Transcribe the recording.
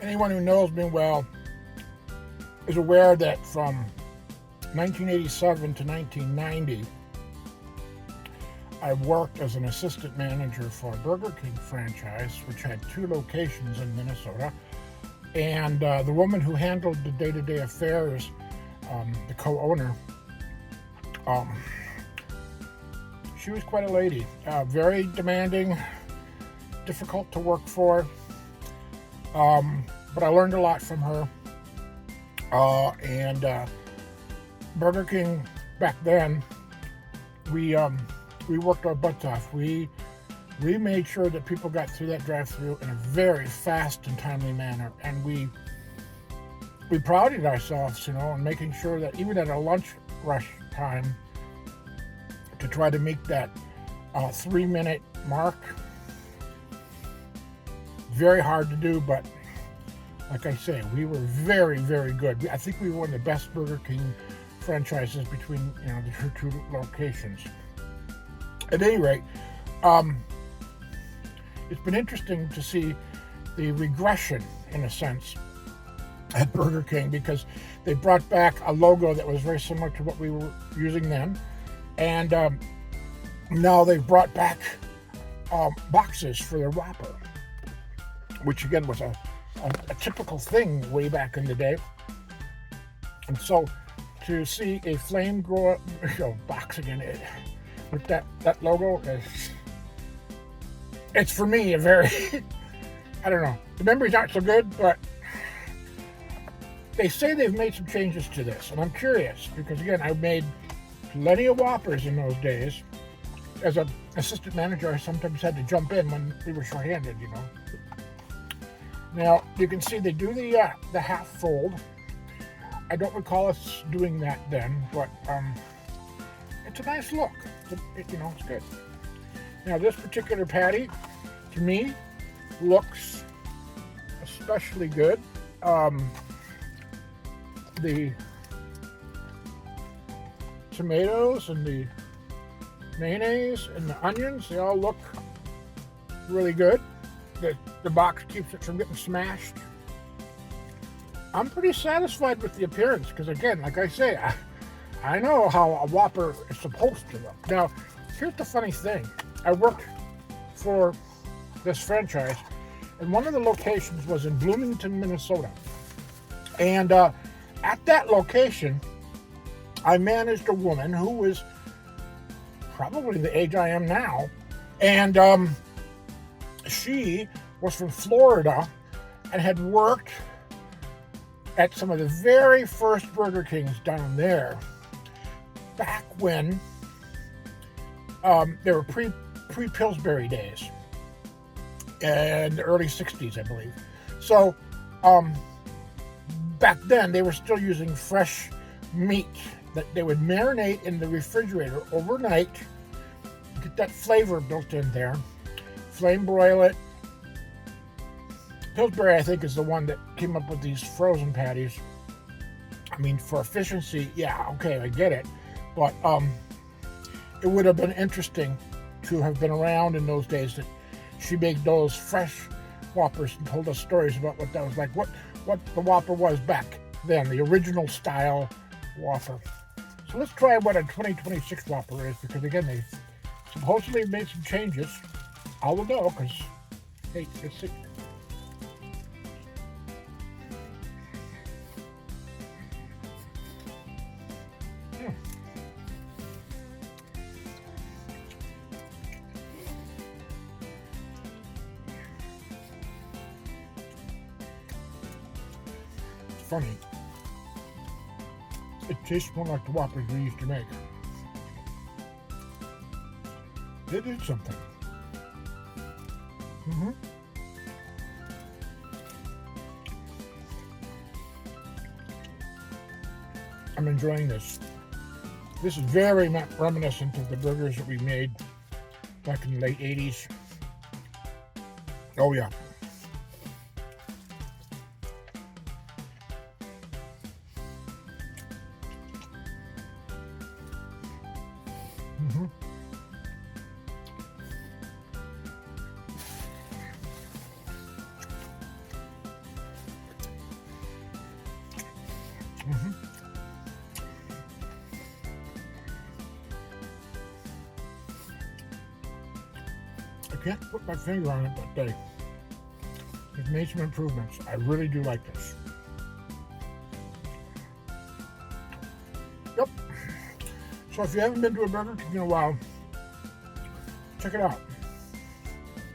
anyone who knows me well is aware that from 1987 to 1990, I worked as an assistant manager for a Burger King franchise, which had 2 locations in Minnesota. And the woman who handled the day-to-day affairs, the co-owner, she was quite a lady. Very demanding, difficult to work for. But I learned a lot from her. And Burger King back then, we worked our butts off. We made sure that people got through that drive-through in a very fast and timely manner, and we prided ourselves, in making sure that even at a lunch rush time, to try to meet that 3-minute mark. Very hard to do, but like I say, we were very, very good. I think we were one of the best Burger King franchises between the 2 locations. At any rate, it's been interesting to see the regression, in a sense, at Burger King, because they brought back a logo that was very similar to what we were using then. And now they've brought back boxes for their Whopper, which again was a typical thing way back in the day. And so to see a flame grow box again with that logo, it's for me a very, I don't know, the memories aren't so good, but they say they've made some changes to this, and I'm curious, because again, I made plenty of Whoppers in those days. As an assistant manager, I sometimes had to jump in when we were short-handed, Now, you can see they do the half fold. I don't recall us doing that then, but it's a nice look. It's good. Now, this particular patty, to me, looks especially good. The tomatoes and the mayonnaise and the onions, they all look really good. The box keeps it from getting smashed. I'm pretty satisfied with the appearance because, again, like I say, I know how a Whopper is supposed to look. Now, here's the funny thing. I worked for this franchise, and one of the locations was in Bloomington, Minnesota. And at that location, I managed a woman who was probably the age I am now, and she was from Florida and had worked at some of the very first Burger Kings down there back when they were pre-Pillsbury days in the early 60s, I believe. So back then they were still using fresh meat that they would marinate in the refrigerator overnight, get that flavor built in there, flame broil it. Pillsbury, I think, is the one that came up with these frozen patties. I mean, for efficiency, yeah, okay, I get it. But it would have been interesting to have been around in those days that she made those fresh Whoppers and told us stories about what that was like, what the Whopper was back then, the original style Whopper. So let's try what a 2026 Whopper is, because again, they supposedly made some changes. I will know, because, hey, let's see. Funny. It tastes more like the Whoppers we used to make. They did something. I'm enjoying this. This is very reminiscent of the burgers that we made back in the late 80s. Oh yeah. can't put my finger on it, but they've made some improvements. I really do like this. Yep. So if you haven't been to a Burger King in a while, check it out.